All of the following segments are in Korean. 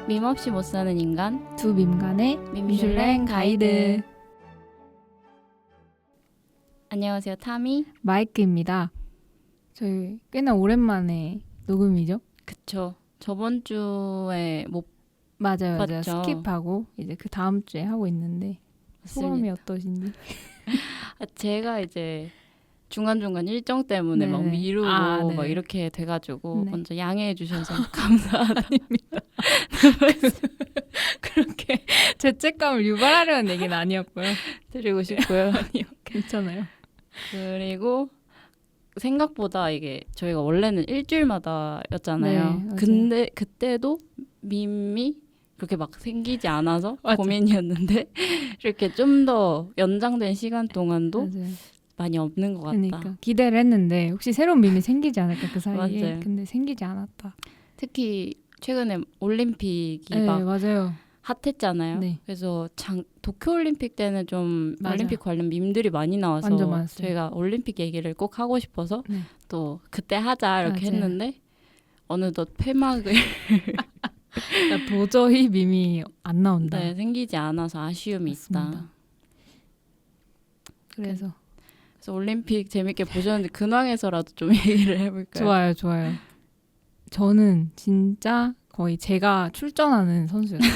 밈 없이 못 사는 인간 두 밈간의 밈슐랭 가이드. 안녕하세요, 타미. 마이크입니다. 저희 꽤나 오랜만에 녹음이죠? 그쵸. 저번 주에 못 맞아요. 맞죠. 스킵하고 이제 그 다음 주에 하고 있는데 소감이 봤습니다. 어떠신지? 제가 이제 중간중간 일정 때문에 막 네네. 미루고 네네. 막 이렇게 돼가지고 네. 먼저 양해해 주셔서 감사합니다. 그렇게 죄책감을 유발하려는 얘기는 아니었고요. 드리고 싶고요. 괜찮아요. 그리고 생각보다 이게 저희가 원래는 일주일마다였잖아요. 네, 맞아요. 근데 그때도 밈이 그렇게 막 생기지 않아서 맞아. 고민이었는데 이렇게 좀 더 연장된 시간 동안도 맞아요. 많이 없는 것 같다. 그러니까 기대를 했는데 혹시 새로운 밈이 생기지 않을까 그 사이에. 맞아요. 근데 생기지 않았다. 특히 최근에 올림픽이 네, 막 맞아요. 핫했잖아요. 네. 그래서 도쿄올림픽 때는 좀 맞아. 올림픽 관련 밈들이 많이 나와서 완전 많았어요. 저희가 올림픽 얘기를 꼭 하고 싶어서 네. 또 그때 하자 이렇게 맞아요. 했는데 어느덧 폐막을 그러니까 도저히 밈이 안 나온다. 네, 생기지 않아서 아쉬움이 맞습니다. 있다. 그래서 그래서 올림픽 재밌게 보셨는데 근황에서라도 좀 얘기를 해볼까요? 좋아요. 저는 진짜 거의 제가 출전하는 선수였어요.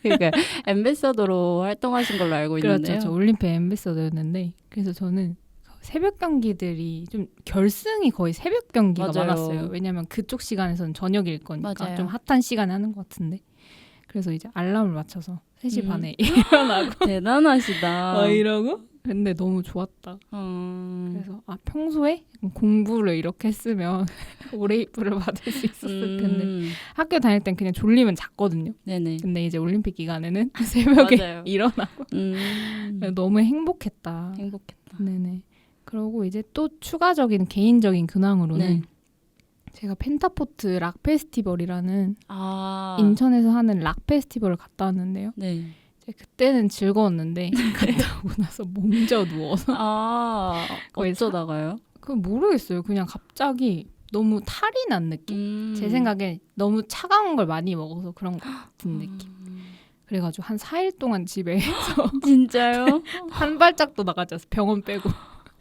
그러니까 엠베서더로 활동하신 걸로 알고 있는데요. 그렇죠. 저 올림픽 앰베서더였는데 그래서 저는 새벽 경기들이 좀 결승이 거의 새벽 경기가 맞아요. 많았어요. 왜냐하면 그쪽 시간에서는 저녁일 거니까 맞아요. 좀 핫한 시간에 하는 것 같은데 그래서 이제 알람을 맞춰서 3시 반에 아. 일어나고 대단하시다. 이러고 근데 너무 좋았다. 그래서 평소에 공부를 이렇게 했으면 올해이프를 받을 수 있었을 텐데 학교 다닐 땐 그냥 졸리면 잤거든요. 네네. 근데 이제 올림픽 기간에는 새벽에 맞아요. 일어나고 너무 행복했다. 행복했다. 네네. 그러고 이제 또 추가적인 개인적인 근황으로는 네. 제가 펜타포트 락 페스티벌이라는 아. 인천에서 하는 락 페스티벌을 갔다 왔는데요. 네. 이제 그때는 즐거웠는데 갔다 오고 나서 몸져 누워서 아. 거의 어쩌다가요? 그건 모르겠어요. 그냥 갑자기 너무 탈이 난 느낌? 제 생각에 너무 차가운 걸 많이 먹어서 그런 것 같은 느낌. 그래가지고 한 4일 동안 집에서 진짜요? 한 발짝도 나가지 않았어요. 병원 빼고.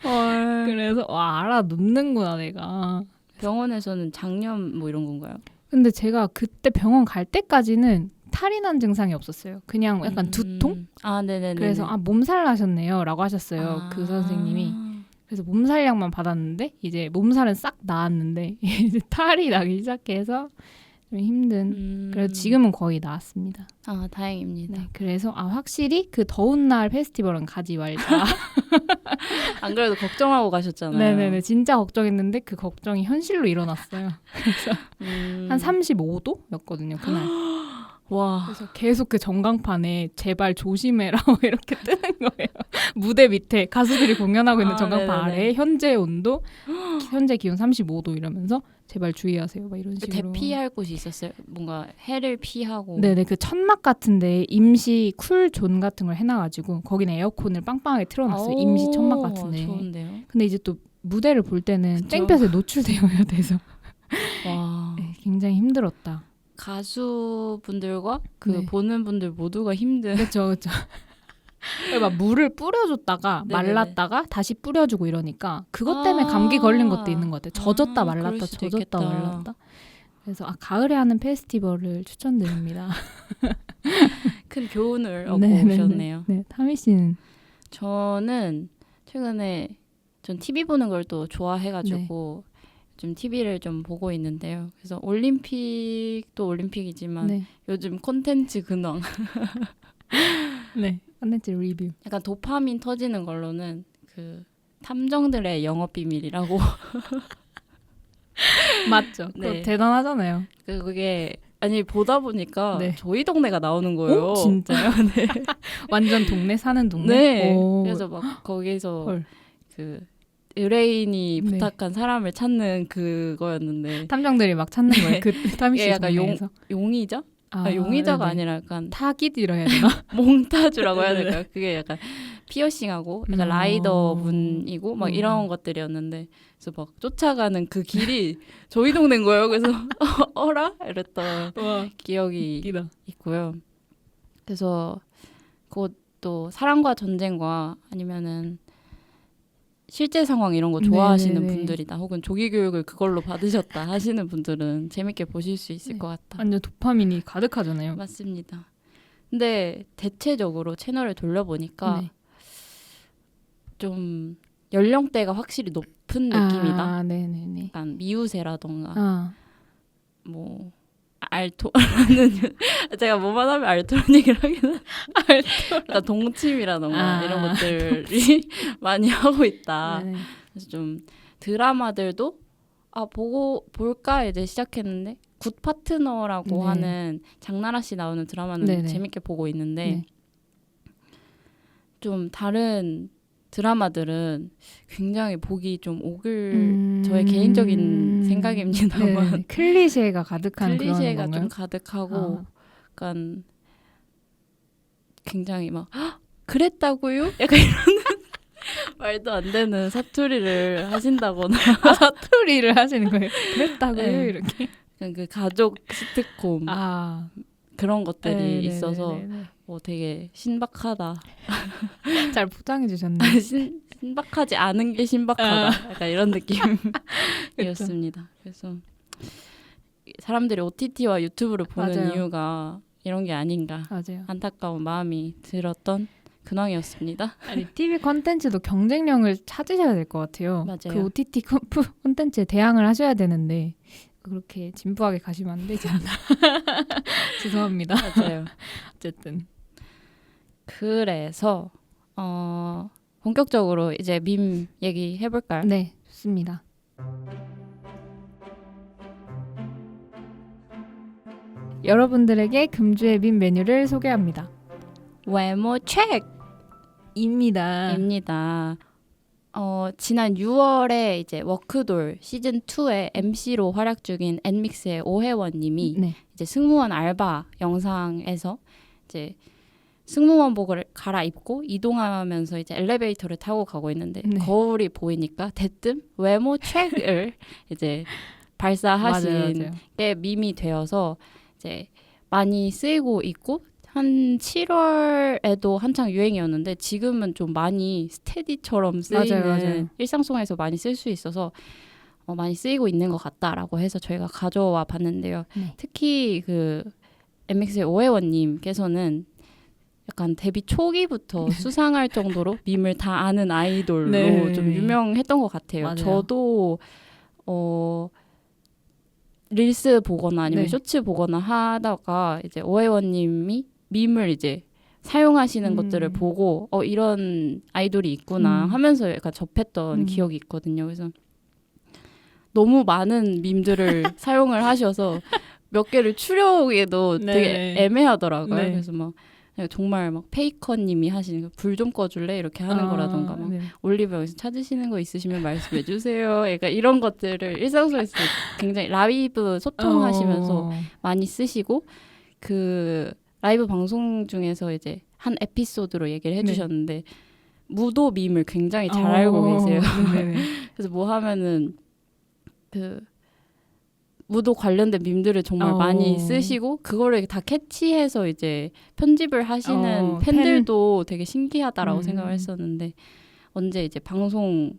헐. 그래서 알아 눕는구나 내가. 병원에서는 장염 뭐 이런 건가요? 근데 제가 그때 병원 갈 때까지는 탈이 난 증상이 없었어요. 그냥 약간 두통? 아, 네네네. 그래서 몸살 나셨네요 라고 하셨어요. 그 선생님이. 그래서 몸살약만 받았는데 이제 몸살은 싹 나았는데 이제 탈이 나기 시작해서 좀 힘든. 그래서 지금은 거의 나았습니다. 아, 다행입니다. 네, 그래서 확실히 그 더운 날 페스티벌은 가지 말자. 안 그래도 걱정하고 가셨잖아요. 네네네, 진짜 걱정했는데 그 걱정이 현실로 일어났어요. 그래서 한 35도였거든요 그날. 와. 그래서 계속 그 전광판에 제발 조심해라 이렇게 뜨는 거예요. 무대 밑에 가수들이 공연하고 있는 전광판 네네네. 아래에 현재 온도, 현재 기온 35도 이러면서 제발 주의하세요 막 이런 식으로. 대피할 곳이 있었어요? 뭔가 해를 피하고. 네네, 그 천막 같은데 임시 쿨존 같은 걸 해놔가지고 거기는 에어컨을 빵빵하게 틀어놨어요. 임시 천막 같은데. 좋은데요? 근데 이제 또 무대를 볼 때는 그쵸. 땡볕에 노출되어야 돼서 와. 네, 굉장히 힘들었다. 가수분들과 그 네. 보는 분들 모두가 힘든. 그렇죠. 막 물을 뿌려줬다가 네네네. 말랐다가 다시 뿌려주고 이러니까 그것 때문에 감기 걸린 것도 있는 것 같아요. 젖었다 그럴 말랐다 수도 젖었다 있겠다. 말랐다. 그래서 가을에 하는 페스티벌을 추천드립니다. 큰 교훈을 얻고 네네네. 오셨네요. 네, 타미 씨는 저는 최근에 전 TV 보는 걸 또 좋아해가지고 네. 좀 TV를 좀 보고 있는데요. 그래서 올림픽도 올림픽이지만 네, 요즘 콘텐츠 근황 네, 컨텐츠 리뷰. 약간 도파민 터지는 걸로는 그 탐정들의 영업 비밀이라고 맞죠? 네. 그거 대단하잖아요. 그게 아니 보다 보니까 네. 저희 동네가 나오는 거예요. 오, 진짜요? 네. 완전 동네 사는 동네. 네. 오. 그래서 막 거기서 헐. 그 의뢰인이 네. 부탁한 사람을 찾는 그거였는데 탐정들이 막 찾는 거예요. 그 타미 씨 이게 약간 동네에서. 용의자? 용의자가 네네. 아니라 약간 타깃이라 해야 되나? 몽타주라고 해야 네네. 될까요? 그게 약간 피어싱하고 약간 라이더 분이고 막 이런 것들이었는데 그래서 막 쫓아가는 그 길이 저희 동네인 거예요. 그래서 어라? 이랬던 기억이 웃기다. 있고요. 그래서 그것도 사랑과 전쟁과 아니면은 실제 상황 이런 거 좋아하시는 네네네. 분들이다 혹은 조기 교육을 그걸로 받으셨다 하시는 분들은 재밌게 보실 수 있을 네. 것 같다. 완전 도파민이 가득하잖아요. 맞습니다. 근데 대체적으로 채널을 돌려보니까 네. 좀 연령대가 확실히 높은 느낌이다. 아, 네네네. 약간 미우새라던가 아, 뭐 알토라는 제가 뭐만 하면 알토라는 얘기를 하긴 그러니까 동침이라던가 아, 이런 것들이 많이 하고 있다. 네네. 그래서 좀 드라마들도 볼까 이제 시작했는데 굿 파트너라고 네. 하는 장나라 씨 나오는 드라마는 네네. 재밌게 보고 있는데 네. 좀 다른 드라마들은 굉장히 보기 좀 저의 개인적인 생각입니다만 네네. 클리셰가 가득한 클리셰가 그런 좀 건가요? 가득하고 약간 굉장히 막 "헉, 그랬다고요? 약간 이런 말도 안 되는 사투리를 하신다거나 사투리를 하시는 거예요. 그랬다고요? 네. 이렇게. 그 가족 시트콤 아, 그런 것들이 네네네네네. 있어서 되게 신박하다. 잘 포장해 주셨네. 신박하지 않은 게 신박하다. 약간 이런 느낌이었습니다. 그래서 사람들이 OTT와 유튜브를 보는 맞아요. 이유가 이런 게 아닌가 맞아요. 안타까운 마음이 들었던 근황이었습니다. 아니 TV 콘텐츠도 경쟁력을 찾으셔야 될 것 같아요. 맞아요. 그 OTT 콘텐츠에 대항을 하셔야 되는데 그렇게 진부하게 가시면 안 되지 않나. 죄송합니다. 맞아요. 어쨌든 그래서 본격적으로 이제 밈 얘기 해볼까요? 네, 좋습니다. 여러분들에게 금주의 밈 메뉴를 소개합니다. 외모 입니다. 책입니다. 지난 6월에 이제 워크돌 시즌 2의 MC로 활약 중인 엔믹스의 오혜원님이 네. 이제 승무원 알바 영상에서 이제 승무원복을 갈아입고 이동하면서 이제 엘리베이터를 타고 가고 있는데 네. 거울이 보이니까 대뜸 외모 책을 이제 발사하신 맞아요. 게 밈이 되어서 이제 많이 쓰이고 있고 한 7월에도 한창 유행이었는데 지금은 좀 많이 스테디처럼 쓰이는 맞아요. 일상생활에서 많이 쓸 수 있어서 많이 쓰이고 있는 것 같다라고 해서 저희가 가져와 봤는데요. 네. 특히 그 MX의 오혜원님께서는 약간 데뷔 초기부터 수상할 정도로 밈을 다 아는 아이돌로 네. 좀 유명했던 것 같아요. 맞아요. 저도 릴스 보거나 아니면 네. 쇼츠 보거나 하다가 이제 오혜원님이 밈을 이제 사용하시는 것들을 보고 이런 아이돌이 있구나 하면서 약간 접했던 기억이 있거든요. 그래서 너무 많은 밈들을 사용을 하셔서 몇 개를 추려오기에도 되게 애매하더라고요. 네. 그래서 막 정말 막 페이커님이 하시는 불 좀 꺼줄래 이렇게 하는 거라던가 막 네. 올리브영에서 찾으시는 거 있으시면 말씀해 주세요. 그러니까 이런 것들을 일상생활에서 굉장히 라이브 소통하시면서 많이 쓰시고 그 라이브 방송 중에서 이제 한 에피소드로 얘기를 해주셨는데 무도 밈을 굉장히 잘 알고 계세요. 그래서 뭐 하면은 그 무도 관련된 밈들을 정말 많이 쓰시고 그거를 다 캐치해서 이제 편집을 하시는 팬들도 되게 신기하다라고 생각을 했었는데 언제 이제 방송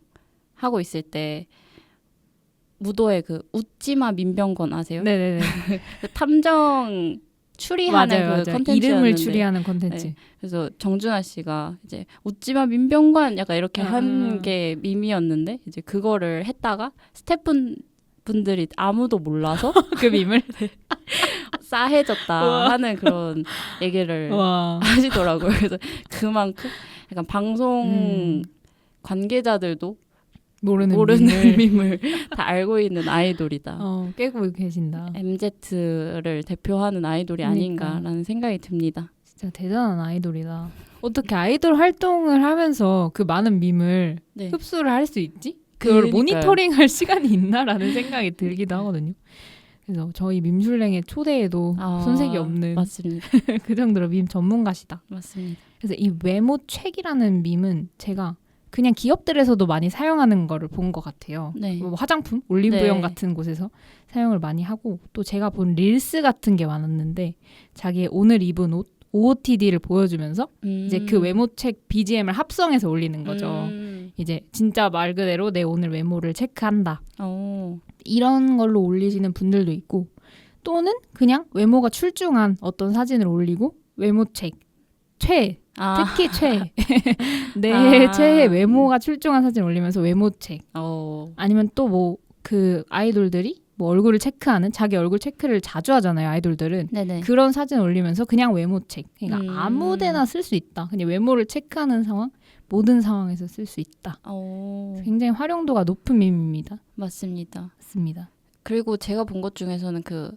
하고 있을 때 무도의 그 웃지마 민병건 아세요? 네네네. 그 탐정 추리하는 맞아요. 그 컨텐츠였는데 이름을 추리하는 컨텐츠. 네. 그래서 정준하 씨가 이제 웃지마 민병관 약간 이렇게 한 게 밈이었는데 이제 그거를 했다가 스태프분들이 아무도 몰라서 그 밈을 싸해졌다 하는 그런 얘기를 하시더라고요. 그래서 그만큼 약간 방송 관계자들도 모르는 밈을 다 알고 있는 아이돌이다. 깨고 계신다. MZ를 대표하는 아이돌이 아닌가라는 생각이 듭니다. 진짜 대단한 아이돌이다. 어떻게 아이돌 활동을 하면서 그 많은 밈을 흡수를 할 수 있지? 그걸 모니터링할 시간이 있나라는 생각이 들기도 하거든요. 그래서 저희 밈슐랭의 초대에도 손색이 없는 맞습니다. 그 정도로 밈 전문가시다. 맞습니다. 그래서 이 외모책이라는 밈은 제가 그냥 기업들에서도 많이 사용하는 거를 본 것 같아요. 네. 뭐 화장품, 올리브영 네. 같은 곳에서 사용을 많이 하고 또 제가 본 릴스 같은 게 많았는데 자기의 오늘 입은 옷, OOTD를 보여주면서 이제 그 외모책 BGM을 합성해서 올리는 거죠. 이제 진짜 말 그대로 내 오늘 외모를 체크한다. 이런 걸로 올리시는 분들도 있고 또는 그냥 외모가 출중한 어떤 사진을 올리고 외모책, 최애, 특히 최애. 내 최애 외모가 출중한 사진을 올리면서 외모책. 아니면 또 뭐 그 아이돌들이 뭐 얼굴을 체크하는 자기 얼굴 체크를 자주 하잖아요. 아이돌들은. 네네. 그런 사진 올리면서 그냥 외모책. 그러니까 아무데나 쓸 수 있다. 그냥 외모를 체크하는 상황, 모든 상황에서 쓸 수 있다. 굉장히 활용도가 높은 밈입니다. 맞습니다. 맞습니다. 그리고 제가 본 것 중에서는 그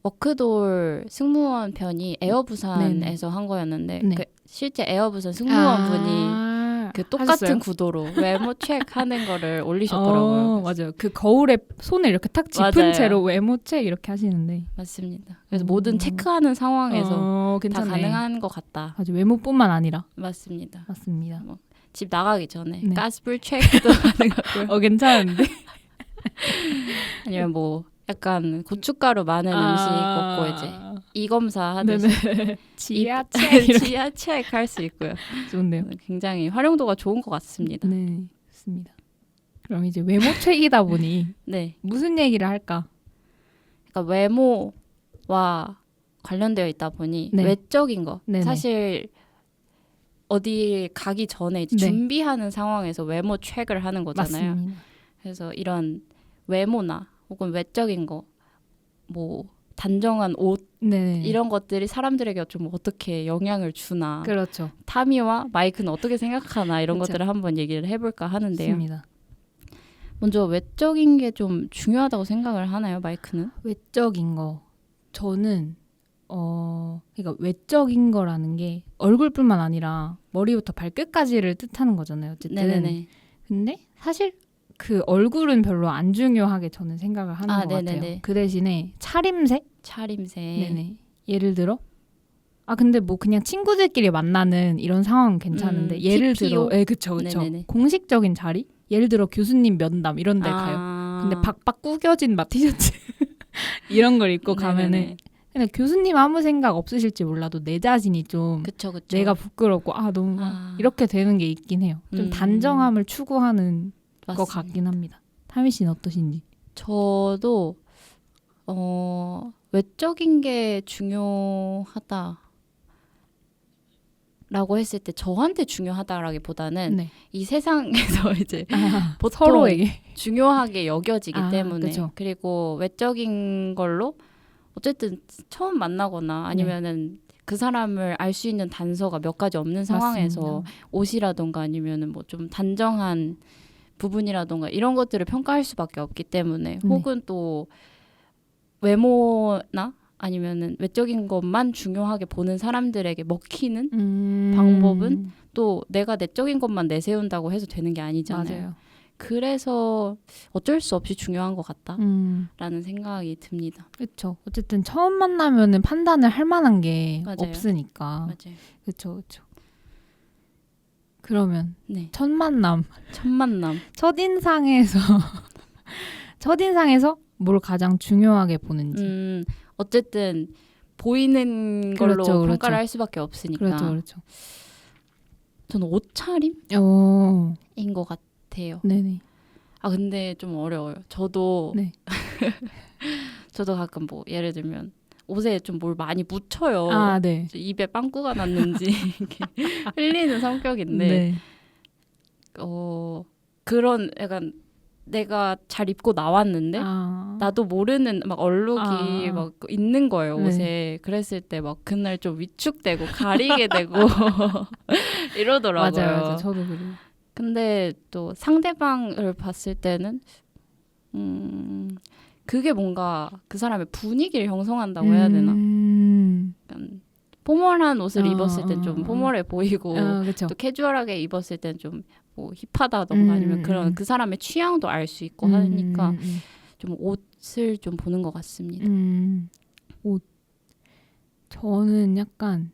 워크돌 승무원 편이 에어부산에서 한 거였는데 그 실제 에어부산 승무원분이 그 똑같은 하셨어요? 구도로 외모 체크하는 거를 올리셨더라고요. 맞아요. 그 거울에 손을 이렇게 탁 짚은 맞아요. 채로 외모 체크 이렇게 하시는데 맞습니다. 그래서 모든 체크하는 상황에서 다 가능한 것 같다. 아주 외모뿐만 아니라 맞습니다. 맞습니다. 집 나가기 전에 네. 가스불 체크도 가능하고요. 괜찮은데? 아니면 뭐 약간 고춧가루 많은 음식 먹고 이제 이 검사 하듯이 지하 지하 체크 할 수 있고요. 좋은데요. 굉장히 활용도가 좋은 것 같습니다. 네, 좋습니다. 그럼 이제 외모 책이다 보니 네, 무슨 얘기를 할까? 그러니까 외모와 관련되어 있다 보니 네. 외적인 거 네네. 사실 어디 가기 전에 이제 네. 준비하는 상황에서 외모 체크를 하는 거잖아요. 맞습니다. 그래서 이런 외모나 혹은 외적인 거, 뭐 단정한 옷 네, 이런 것들이 사람들에게 좀 어떻게 영향을 주나, 그렇죠. 타미와 마이크는 어떻게 생각하나 이런 그렇죠. 것들을 한번 얘기를 해볼까 하는데요. 맞습니다. 먼저 외적인 게 좀 중요하다고 생각을 하나요, 마이크는? 외적인 거 저는 그러니까 외적인 거라는 게 얼굴뿐만 아니라 머리부터 발끝까지를 뜻하는 거잖아요. 어쨌든. 네네네. 근데 사실 그 얼굴은 별로 안 중요하게 저는 생각을 하는 것 네네네. 같아요. 그 대신에 차림새? 차림새. 네네. 예를 들어 근데 뭐 그냥 친구들끼리 만나는 이런 상황은 괜찮은데 예를 TPO? 들어 그쵸 네네네. 공식적인 자리? 예를 들어 교수님 면담 이런 데 가요. 근데 박박 구겨진 막 티셔츠 이런 걸 입고 가면은 네네네. 근데 교수님 아무 생각 없으실지 몰라도 내 자신이 좀 그쵸. 내가 부끄럽고 너무 이렇게 되는 게 있긴 해요. 좀 단정함을 추구하는 것 같긴 합니다. 타미 씨는 어떠신지? 저도 외적인 게 중요하다라고 했을 때 저한테 중요하다라기보다는 네. 이 세상에서 이제 보통 서로에게 중요하게 여겨지기 때문에 그쵸. 그리고 외적인 걸로 어쨌든 처음 만나거나 아니면은 그 사람을 알 수 있는 단서가 몇 가지 없는 상황에서 맞습니다. 옷이라던가 아니면은 뭐 좀 단정한 부분이라던가 이런 것들을 평가할 수밖에 없기 때문에 혹은 또 외모나 아니면은 외적인 것만 중요하게 보는 사람들에게 먹히는 방법은 또 내가 내적인 것만 내세운다고 해서 되는 게 아니잖아요. 맞아요. 그래서 어쩔 수 없이 중요한 것 같다라는 생각이 듭니다. 그렇죠. 어쨌든 처음 만나면은 판단을 할 만한 게 맞아요. 없으니까. 맞아요. 그렇죠. 그러면 네. 첫 만남, 첫인상에서 첫인상에서 뭘 가장 중요하게 보는지. 어쨌든 보이는 걸로 그렇죠. 평가를 할 수밖에 없으니까. 그렇죠. 저는 옷차림인 것 같아요. 네네. 근데 좀 어려워요. 저도 네. 저도 가끔 뭐 예를 들면 옷에 좀 뭘 많이 묻혀요. 네. 입에 빵꾸가 났는지 이렇게 흘리는 성격인데 네. 그런 약간 내가 잘 입고 나왔는데 나도 모르는 막 얼룩이 막 있는 거예요, 옷에. 그랬을 때 막 그날 좀 위축되고 가리게 되고 이러더라고요. 맞아요. 저도 그래요. 근데 또 상대방을 봤을 때는 그게 뭔가 그 사람의 분위기를 형성한다고 해야 되나? 약간 포멀한 옷을 입었을 땐 좀 포멀해 보이고 또 캐주얼하게 입었을 땐 좀 뭐 힙하다던가 아니면 그런 그 사람의 취향도 알 수 있고 하니까 좀 옷을 좀 보는 것 같습니다. 옷. 저는 약간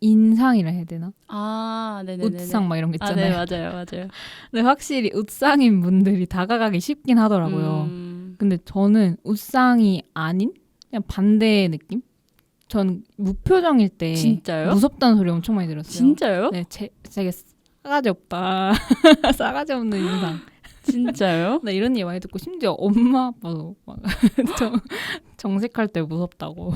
인상이라 해야 되나? 아, 네네네. 웃상 막 이런 거 아, 있잖아요. 네, 맞아요, 맞아요. 근데 확실히 웃상인 분들이 다가가기 쉽긴 하더라고요. 근데 저는 웃상이 아닌 그냥 반대의 느낌? 전 무표정일 때 진짜요? 무섭다는 소리 엄청 많이 들었어요. 진짜요? 네, 되게 싸가지 없다. 싸가지 없는 인상. 진짜요? 나 이런 얘기 많이 듣고 심지어 엄마 아빠도 막 정색할 때 무섭다고.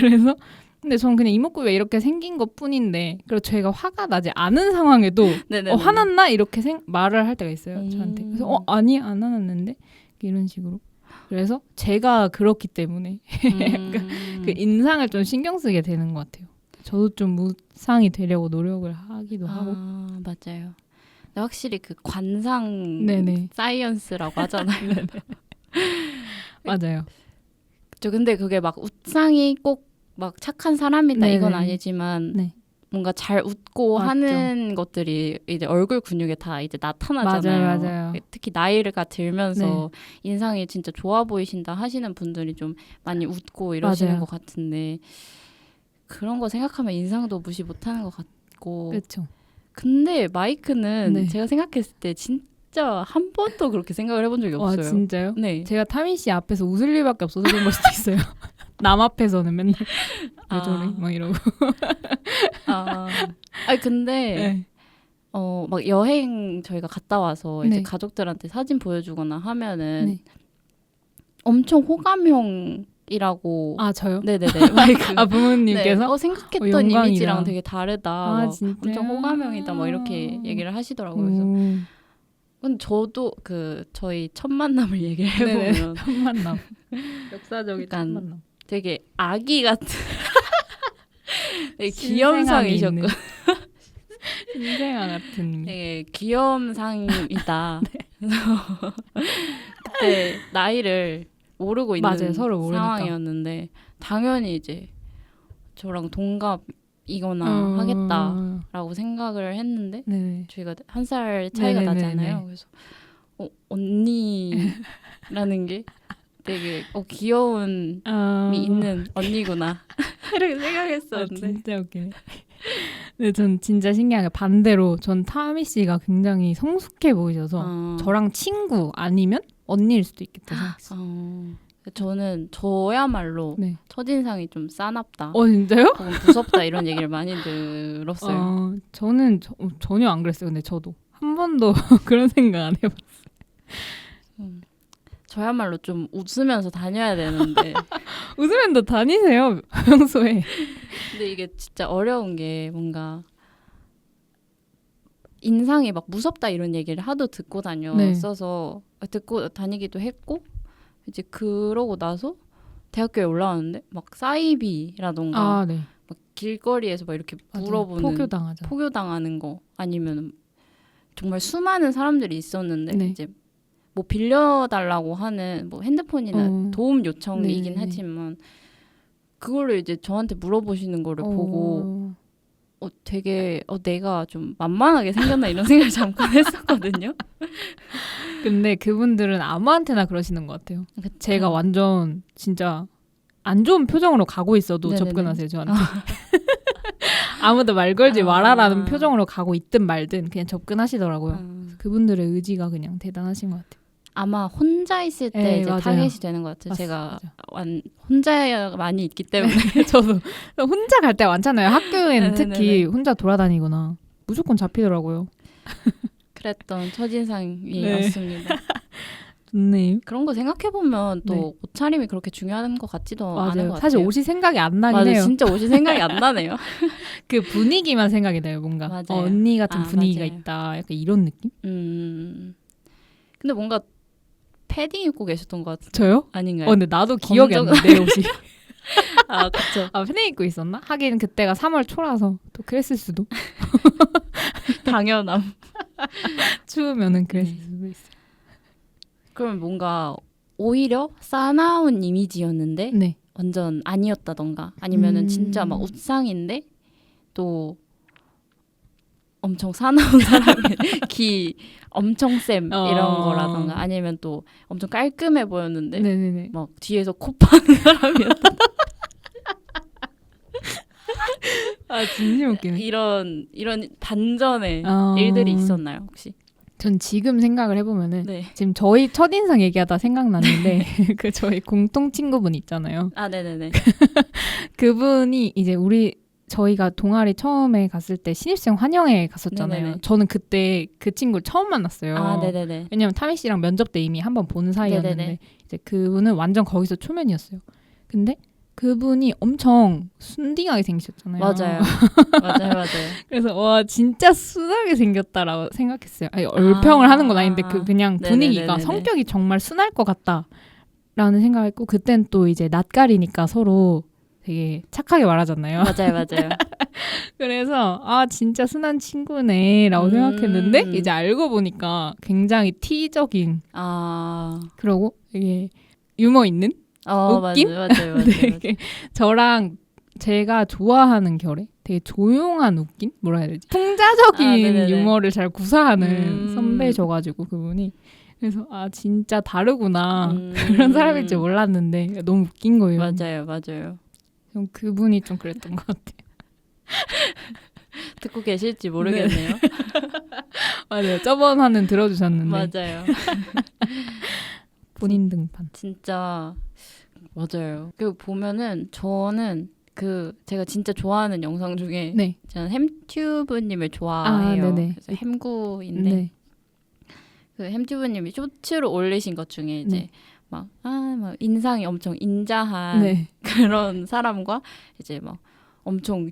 그래서 근데 전 그냥 이목구비가 이렇게 생긴 것 뿐인데 그리고 제가 화가 나지 않은 상황에도 화났나? 이렇게 말을 할 때가 있어요. 저한테. 그래서 아니 안 화났는데 이런 식으로. 그래서 제가 그렇기 때문에 약간 그 인상을 좀 신경 쓰게 되는 것 같아요. 저도 좀 무상이 되려고 노력을 하기도 하고. 맞아요. 근데 확실히 그 관상 네네. 사이언스라고 하잖아요. 맞아요. 근데 그게 막 웃상이 꼭 막 착한 사람이다 네네. 이건 아니지만 네. 뭔가 잘 웃고 맞죠. 하는 것들이 이제 얼굴 근육에 다 이제 나타나잖아요. 맞아요. 특히 나이가 들면서 인상이 진짜 좋아 보이신다 하시는 분들이 좀 많이 웃고 이러시는 것 같은데 그런 거 생각하면 인상도 무시 못하는 것 같고. 그렇죠. 근데 마이크는 제가 생각했을 때 진짜 한 번도 그렇게 생각을 해본 적이 없어요. 진짜요? 네. 제가 타민 씨 앞에서 웃을 일밖에 없어서 그런 걸 수도 있어요. 남 앞에서는 맨날 왜 저래? 막 이러고. 아니 근데 막 여행 저희가 갔다 와서 이제 가족들한테 사진 보여주거나 하면은 엄청 호감형이라고. 저요? 네네네. 마이크. 부모님께서? 생각했던 영광이다. 이미지랑 되게 다르다. 진짜? 엄청 호감형이다. 뭐 이렇게 얘기를 하시더라고요. 그래서 근데 저도 저희 첫 만남을 얘기를 해보면 첫 만남. 역사적인 첫 만남. 되게 아기 같은 되게 귀염상이셨고 신생아 같은 되게 귀염상이다. 그래서 그때 나이를 모르고 있는 서로 상황이었는데 당연히 이제 저랑 동갑이거나 하겠다라고 생각을 했는데 저희가 1살 차이가 나잖아요. 그래서 언니라는 게 되게 귀여움이 있는 언니구나 이렇게 생각했었는데. 진짜 웃기네. 근데 전 진짜 신기한 게 반대로 전 타미 씨가 굉장히 성숙해 보이셔서 저랑 친구 아니면 언니일 수도 있겠다 생각했어요. 저야말로 첫인상이 좀 싸납다. 진짜요? 혹은 무섭다 이런 얘기를 많이 들었어요. 저는 전혀 안 그랬어요. 근데 저도 한 번도 그런 생각 안 해봤어요. 저야말로 좀 웃으면서 다녀야 되는데 웃으면서 다니세요 평소에. 근데 이게 진짜 어려운 게 뭔가 인상이 막 무섭다 이런 얘기를 하도 듣고 다녔어서 듣고 다니기도 했고 이제 그러고 나서 대학교에 올라왔는데 막 사이비라던가 막 길거리에서 막 이렇게 물어보는 포교당하는 거 아니면 정말 수많은 사람들이 있었는데 이제 뭐 빌려달라고 하는 뭐 핸드폰이나 도움 요청이긴 하지만 그거를 이제 저한테 물어보시는 거를 보고 되게 내가 좀 만만하게 생겼나 이런 생각을 잠깐 했었거든요. 근데 그분들은 아무한테나 그러시는 것 같아요. 제가 완전 진짜 안 좋은 표정으로 가고 있어도 접근하세요 저한테. 아무도 말 걸지 말아라는 표정으로 가고 있든 말든 그냥 접근하시더라고요. 그분들의 의지가 그냥 대단하신 것 같아요. 아마 혼자 있을 때 이제 타겟이 되는 것 같아요. 제가 혼자 많이 있기 때문에 저도 혼자 갈 때 많잖아요. 학교에는 특히 혼자 돌아다니거나 무조건 잡히더라고요. 그랬던 첫인상이었습니다. 좋네요. 그런 거 생각해보면 또 옷차림이 그렇게 중요한 것 같지도 않은 것 같아요. 사실 옷이 생각이 안 나긴 해요. 진짜 옷이 생각이 안 나네요. 그 분위기만 생각이 나요. 뭔가 언니 같은 분위기가 있다. 약간 이런 느낌? 근데 뭔가 패딩 입고 계셨던 것 같아요. 저요? 아닌가요? 근데 나도 기억이 안 나네 옷이. 그쵸. 패딩 입고 있었나? 하긴 그때가 3월 초라서 또 그랬을 수도. 당연함. 추우면은 그랬을 수도 있어요. 그러면 뭔가 오히려 싸나운 이미지였는데 완전 아니었다던가 아니면은 진짜 막 웃상인데 또 엄청 사나운 사람의 기 엄청 쌤 이런 거라던가 아니면 또 엄청 깔끔해 보였는데 막 뒤에서 코 파는 사람이었다. 아 진심 웃기네. 이런 반전의 일들이 있었나요 혹시? 전 지금 생각을 해보면은 네. 지금 저희 첫인상 얘기하다 생각났는데 그 저희 공통 친구분 있잖아요. 아 네네네. 그분이 이제 저희가 동아리 처음에 갔을 때 신입생 환영회 갔었잖아요. 네네네. 저는 그때 그 친구를 처음 만났어요. 아 네네네. 왜냐면 타미 씨랑 면접 때 이미 한번 본 사이였는데 네네네. 이제 그분은 완전 거기서 초면이었어요. 근데 그분이 엄청 순딩하게 생기셨잖아요. 맞아요. 맞아요. 그래서 와 진짜 순하게 생겼다라고 생각했어요. 아니, 얼평을 하는 건 아닌데 그냥 분위기가 네네네네네. 성격이 정말 순할 것 같다라는 생각했고 그땐 또 이제 낯가리니까 서로 되게 착하게 말하잖아요. 맞아요. 그래서 아 진짜 순한 친구네라고 생각했는데 이제 알고 보니까 굉장히 T적인 그러고 되게 유머 있는 웃긴? 맞아요. 되게 저랑 제가 좋아하는 결의 되게 조용한 웃긴? 뭐라 해야 되지? 풍자적인 유머를 잘 구사하는 선배셔가지고 그분이 그래서 아 진짜 다르구나 그런 사람일 줄 몰랐는데 너무 웃긴 거예요. 맞아요. 그분이 좀 그랬던 것 같아요. 듣고 계실지 모르겠네요. 네. 맞아요. 저번 화는 들어주셨는데 맞아요. 본인 등판. 진짜 맞아요. 그 보면은 저는 제가 진짜 좋아하는 영상 중에 네. 저는 햄튜브님을 좋아해요. 그래서 햄구인데 네. 그 햄튜브님이 쇼츠로 올리신 것 중에 이제 막 인상이 엄청 인자한 그런 사람과 이제 막 엄청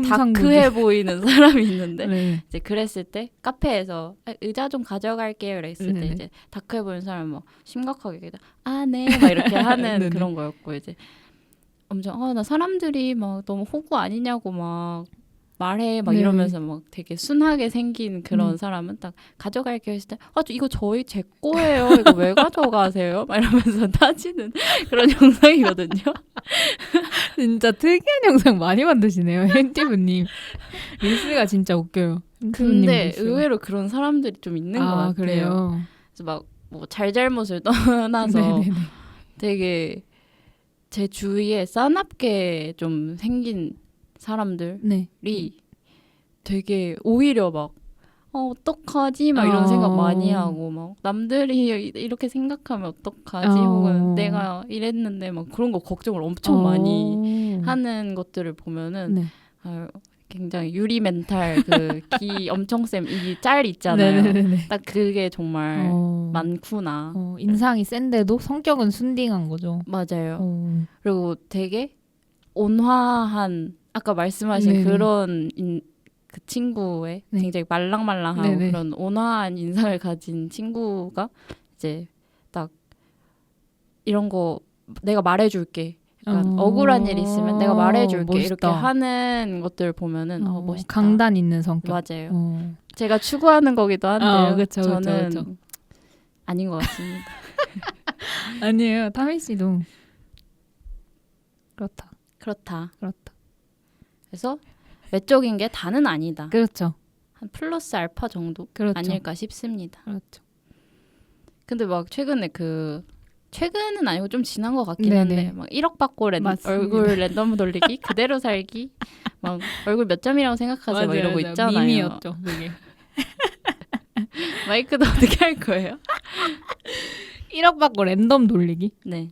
다크해 보이는 사람이 있는데 이제 그랬을 때 카페에서 의자 좀 가져갈게요 이랬을 때 이제 다크해 보이는 사람은 막 심각하게 네 막 이렇게 하는 그런 거였고 이제 엄청 나 사람들이 막 너무 호구 아니냐고 막 말해 막 이러면서 막 되게 순하게 생긴 그런 사람은 딱 가져갈게요 했을 때 이거 제 거예요 이거 왜 가져가세요 막 이러면서 따지는 그런 영상이거든요. 진짜 특이한 영상 많이 만드시네요. 햄티브님 릴스가 진짜 웃겨요. 근데 의외로 그런 사람들이 좀 있는 것 같아요. 그래요? 그래서 막 뭐 잘잘못을 떠나서 되게 제 주위에 싸납게 좀 생긴 사람들이 되게 오히려 막 어떡하지? 막 이런 생각 많이 하고 막 남들이 이렇게 생각하면 어떡하지? 혹은 내가 이랬는데 막 그런 거 걱정을 엄청 많이 하는 것들을 보면은 굉장히 유리 멘탈 기 엄청 쌤 이 짤 있잖아요. 딱 그게 정말 많구나. 인상이 센데도 성격은 순딩한 거죠. 맞아요. 그리고 되게 온화한 아까 말씀하신 그런 그 친구의 굉장히 말랑말랑하고 그런 온화한 인상을 가진 친구가 이제 딱 이런 거 내가 말해줄게. 약간 억울한 일 있으면 내가 말해줄게. 멋있다. 이렇게 하는 것들 보면은 멋있다. 강단 있는 성격. 맞아요. 제가 추구하는 거기도 한데요. 그쵸, 저는 그쵸. 아닌 것 같습니다. 아니에요. 타미 씨도 그렇다. 그래서 외적인 게 다는 아니다. 그렇죠. 한 플러스 알파 정도 아닐까 싶습니다. 그렇죠. 근데 막 최근은 아니고 좀 지난 것 같긴 한데 막 1억 받고 얼굴 랜덤 돌리기 그대로 살기 막 얼굴 몇 점이라고 생각하세요 막 이러고 있잖아요. 밈이었죠 그게. 마이크도 어떻게 할 거예요? 1억 받고 랜덤 돌리기? 네.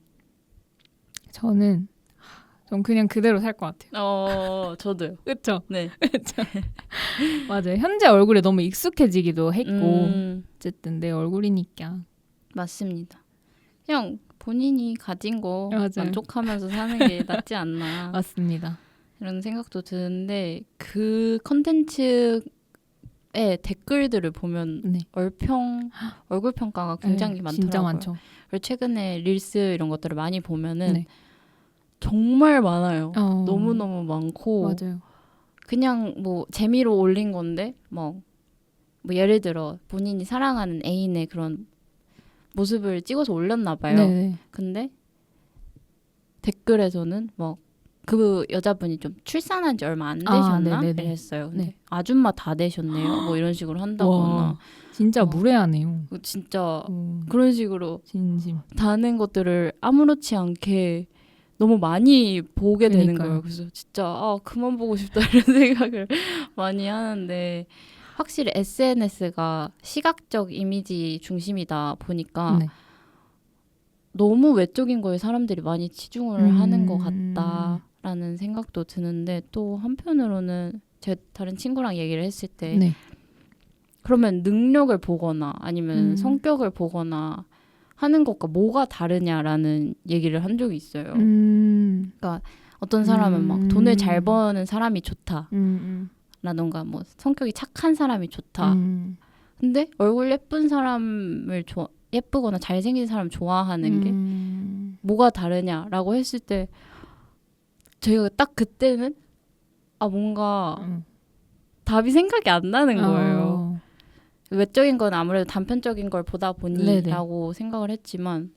전 그냥 그대로 살 것 같아요. 저도요. 그렇죠. 네. 맞아요. 현재 얼굴에 너무 익숙해지기도 했고 어쨌든 내 얼굴이니까. 맞습니다. 그냥 본인이 가진 거 만족하면서 사는 게 낫지 않나. 맞습니다. 이런 생각도 드는데 그 컨텐츠의 댓글들을 보면 얼굴 평가가 굉장히 많더라고요. 진짜 많죠. 그리고 최근에 릴스 이런 것들을 많이 보면은 정말 많아요. 너무너무 많고 맞아요. 그냥 뭐 재미로 올린 건데 뭐 예를 들어 본인이 사랑하는 애인의 그런 모습을 찍어서 올렸나 봐요. 근데 댓글에서는 뭐 그 여자분이 좀 출산한 지 얼마 안 되셨나? 이랬어요. 근데 아줌마 다 되셨네요. 뭐 이런 식으로 한다거나. 진짜 무례하네요. 진짜 그런 식으로 진심. 다는 것들을 아무렇지 않게 너무 많이 보게 되는 그러니까요. 거예요. 그래서 진짜 그만 보고 싶다 이런 생각을 많이 하는데 확실히 SNS가 시각적 이미지 중심이다 보니까 네. 너무 외적인 거에 사람들이 많이 치중을 하는 것 같다라는 생각도 드는데 또 한편으로는 제 다른 친구랑 얘기를 했을 때 네. 그러면 능력을 보거나 아니면 성격을 보거나 하는 것과 뭐가 다르냐라는 얘기를 한 적이 있어요. 그러니까 어떤 사람은 막 돈을 잘 버는 사람이 좋다라던가 뭐 성격이 착한 사람이 좋다. 근데 얼굴 예쁜 사람을 예쁘거나 잘생긴 사람 좋아하는 게 뭐가 다르냐라고 했을 때 제가 딱 그때는 뭔가 답이 생각이 안 나는 거예요. 외적인 건 아무래도 단편적인 걸 보다 보니라고 생각을 했지만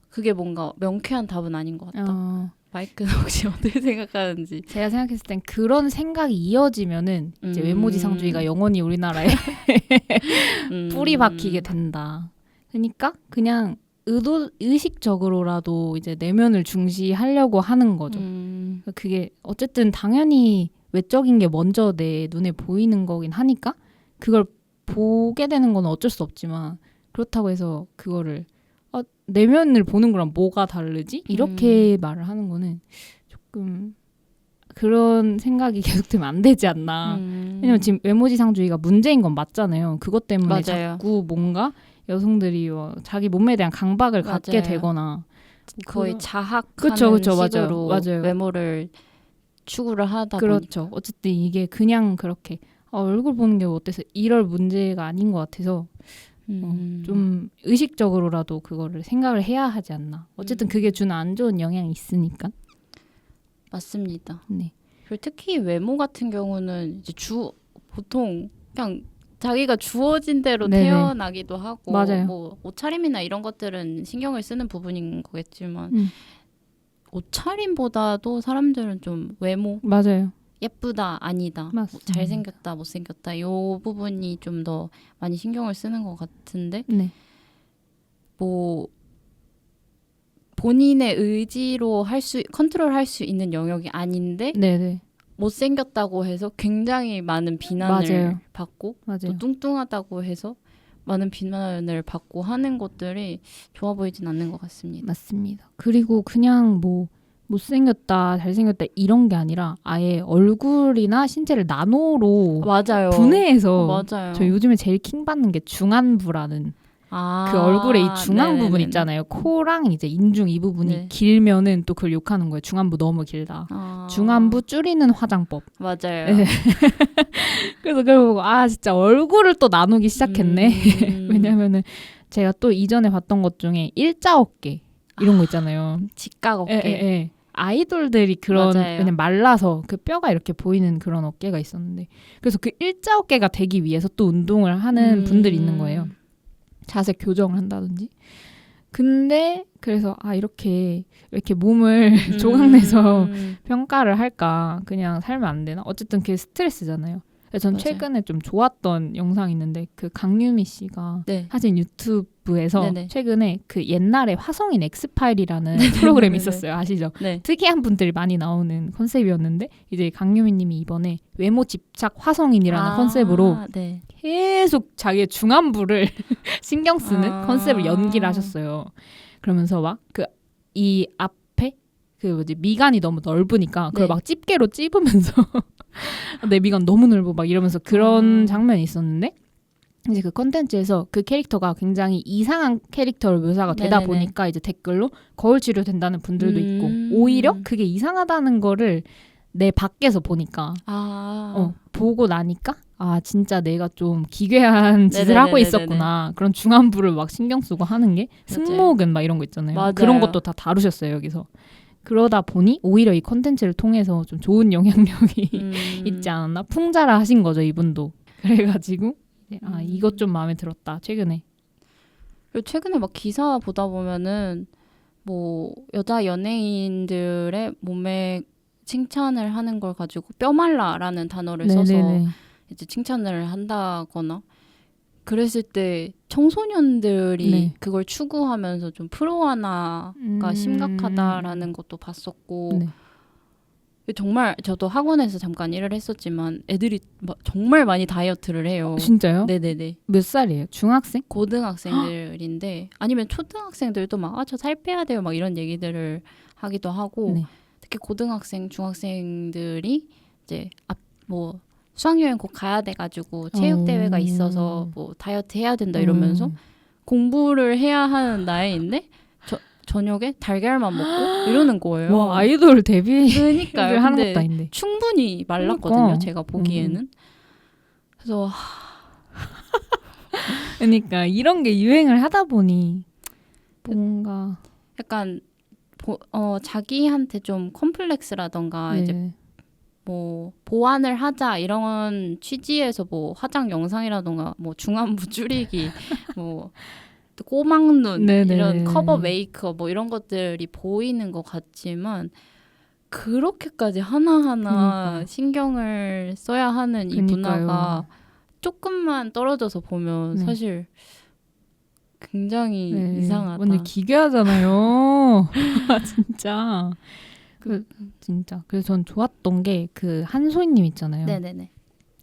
그게 뭔가 명쾌한 답은 아닌 것 같다. 마이크는 혹시 어떻게 생각하는지. 제가 생각했을 땐 그런 생각이 이어지면은 이제 외모지상주의가 영원히 우리나라에 뿌리 박히게 된다. 그러니까 그냥 의식적으로라도 이제 내면을 중시하려고 하는 거죠. 그게 어쨌든 당연히 외적인 게 먼저 내 눈에 보이는 거긴 하니까 그걸 보게 되는 건 어쩔 수 없지만 그렇다고 해서 그거를 내면을 보는 거랑 뭐가 다르지? 이렇게 말을 하는 거는 조금 그런 생각이 계속되면 안 되지 않나. 왜냐면 지금 외모지상주의가 문제인 건 맞잖아요. 그것 때문에 맞아요. 자꾸 뭔가 여성들이 자기 몸에 대한 강박을 갖게 되거나 거의 자학하는 그쵸, 식으로 맞아요. 외모를 추구를 하다 그렇죠. 보니까. 어쨌든 이게 그냥 그렇게 얼굴 보는 게 어때서 이럴 문제가 아닌 것 같아서 좀 의식적으로라도 그거를 생각을 해야 하지 않나. 어쨌든 그게 주는 안 좋은 영향이 있으니까. 맞습니다. 네. 그리고 특히 외모 같은 경우는 이제 보통 그냥 자기가 주어진 대로 네네. 태어나기도 하고 맞아요. 뭐 옷차림이나 이런 것들은 신경을 쓰는 부분인 거겠지만 옷차림보다도 사람들은 좀 외모 맞아요. 예쁘다 아니다 뭐 잘생겼다 못생겼다 이 부분이 좀 더 많이 신경을 쓰는 것 같은데 네. 뭐 본인의 의지로 컨트롤할 수 있는 영역이 아닌데 네네. 못생겼다고 해서 굉장히 많은 비난을 맞아요. 받고 맞아요. 또 뚱뚱하다고 해서 많은 비난을 받고 하는 것들이 좋아 보이진 않는 것 같습니다. 맞습니다. 그리고 그냥 뭐 못생겼다 잘생겼다 이런 게 아니라 아예 얼굴이나 신체를 나노로 맞아요. 분해해서 맞아요. 저 요즘에 제일 킹받는 게 중안부라는 그 얼굴의 이 중앙 부분 있잖아요. 코랑 이제 인중 이 부분이 길면은 또 그걸 욕하는 거예요. 중안부 너무 길다. 중안부 줄이는 화장법. 맞아요. 네. 그래서 그걸 보고 진짜 얼굴을 또 나누기 시작했네. 왜냐면은 제가 또 이전에 봤던 것 중에 일자 어깨 이런 거 있잖아요. 직각 어깨. 아이돌들이 그런 맞아요. 왜냐면 말라서 그 뼈가 이렇게 보이는 그런 어깨가 있었는데 그래서 그 일자 어깨가 되기 위해서 또 운동을 하는 분들이 있는 거예요. 자세 교정을 한다든지. 근데 그래서 이렇게 몸을 조각내서 평가를 할까 그냥 살면 안 되나 어쨌든 그게 스트레스잖아요. 그래서 전 최근에 좀 좋았던 영상이 있는데 그 강유미 씨가 하신 유튜브에서 최근에 그 옛날에 화성인 엑스파일이라는 프로그램이 있었어요. 아시죠? 특이한 분들이 많이 나오는 컨셉이었는데 이제 강유미님이 이번에 외모 집착 화성인이라는 컨셉으로 계속 자기의 중안부를 신경 쓰는 컨셉을 연기를 하셨어요. 그러면서 막 이 앞에 미간이 너무 넓으니까 그걸 막 집게로 찝으면서 내 미간 너무 넓어 막 이러면서 그런 장면이 있었는데 이제 그 컨텐츠에서 그 캐릭터가 굉장히 이상한 캐릭터로 묘사가 되다 보니까 이제 댓글로 거울 치료된다는 분들도 있고 오히려 그게 이상하다는 거를 내 밖에서 보니까 보고 나니까 진짜 내가 좀 기괴한 짓을 하고 있었구나. 그런 중안부를 막 신경 쓰고 하는 게 승모근 막 이런 거 있잖아요. 맞아요. 그런 것도 다 다루셨어요 여기서. 그러다 보니 오히려 이 컨텐츠를 통해서 좀 좋은 영향력이 있지 않았나? 풍자를 하신 거죠 이분도. 그래가지고 이것 좀 마음에 들었다 최근에. 최근에 막 기사 보다 보면은 뭐 여자 연예인들의 몸에 칭찬을 하는 걸 가지고 뼈말라라는 단어를 써서 이제 칭찬을 한다거나 그랬을 때 청소년들이 네. 그걸 추구하면서 좀 프로화나가 심각하다라는 것도 봤었고 네. 정말 저도 학원에서 잠깐 일을 했었지만 애들이 정말 많이 다이어트를 해요. 진짜요? 네네네. 몇 살이에요? 중학생? 고등학생들인데 아니면 초등학생들도 막 저 살 빼야 돼요 막 이런 얘기들을 하기도 하고 네. 특히 고등학생, 중학생들이 이제 뭐 수학여행 꼭 가야 돼가지고 체육대회가 있어서 뭐 다이어트 해야 된다 이러면서 공부를 해야 하는 나이인데 저녁에 달걀만 먹고 이러는 거예요. 와, 아이돌 데뷔를 그러니까요. 하는 근데 것도 아닌데. 충분히 말랐거든요. 그러니까. 제가 보기에는. 그래서 그러니까 이런 게 유행을 하다 보니 뭔가 약간 자기한테 좀 컴플렉스라던가 네. 이제 뭐 보완을 하자 이런 취지에서 뭐 화장 영상이라던가 뭐 중안부 줄이기 뭐 꼬막눈 네네네. 이런 커버 메이크업 뭐 이런 것들이 보이는 것 같지만 그렇게까지 하나하나 그러니까요. 신경을 써야 하는 이 그러니까요. 문화가 조금만 떨어져서 보면 네. 사실 굉장히 네. 이상하다. 완전 기괴하잖아요. 진짜. 진짜. 그래서 전 좋았던 게 그 한소희님 있잖아요. 네네네.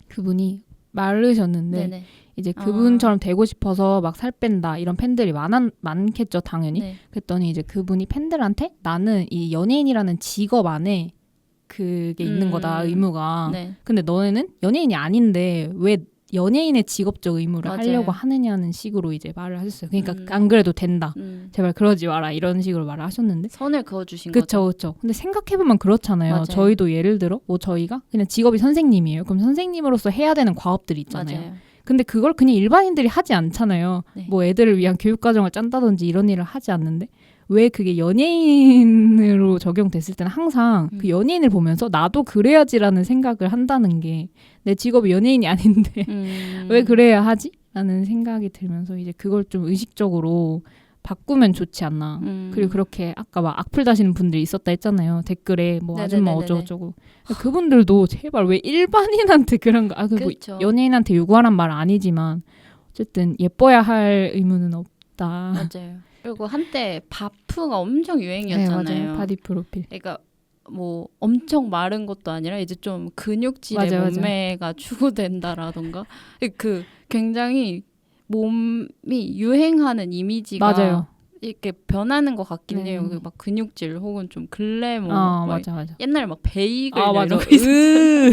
그분이 마르셨는데 네네. 이제 그분처럼 되고 싶어서 막 살 뺀다 이런 팬들이 많겠죠 당연히. 네. 그랬더니 이제 그분이 팬들한테 나는 이 연예인이라는 직업 안에 그게 있는 거다 의무가. 네. 근데 너네는 연예인이 아닌데 왜 연예인의 직업적 의무를 맞아요. 하려고 하느냐는 식으로 이제 말을 하셨어요. 그러니까 안 그래도 된다. 제발 그러지 마라 이런 식으로 말을 하셨는데. 선을 그어주신 거죠. 그쵸. 근데 생각해보면 그렇잖아요. 맞아요. 저희도 예를 들어 뭐 저희가 그냥 직업이 선생님이에요. 그럼 선생님으로서 해야 되는 과업들이 있잖아요. 맞아요. 근데 그걸 그냥 일반인들이 하지 않잖아요. 네. 뭐 애들을 위한 교육과정을 짠다든지 이런 일을 하지 않는데 왜 그게 연예인으로 적용됐을 때는 항상 그 연예인을 보면서 나도 그래야지라는 생각을 한다는 게 내 직업이 연예인이 아닌데 왜 그래야 하지? 라는 생각이 들면서 이제 그걸 좀 의식적으로 바꾸면 좋지 않나. 그리고 그렇게 아까 막 악플 다시는 분들이 있었다 했잖아요. 댓글에 뭐 아줌마 어쩌고저쩌고. 그분들도 제발 왜 일반인한테 그런 거. 뭐 연예인한테 요구하란 말 아니지만 어쨌든 예뻐야 할 의무는 없다. 맞아요. 그리고 한때 바프가 엄청 유행이었잖아요. 네, 맞아요. 바디 프로필. 그러니까 뭐 엄청 마른 것도 아니라 이제 좀 근육질의 맞아요. 몸매가 추구된다라던가 그 굉장히 몸이 유행하는 이미지가 맞아요. 이렇게 변하는 것 같긴 네. 해요. 막 근육질 혹은 좀 글래머. 맞아. 옛날에 막 베이글 맞아. 이런 거 있었잖아요.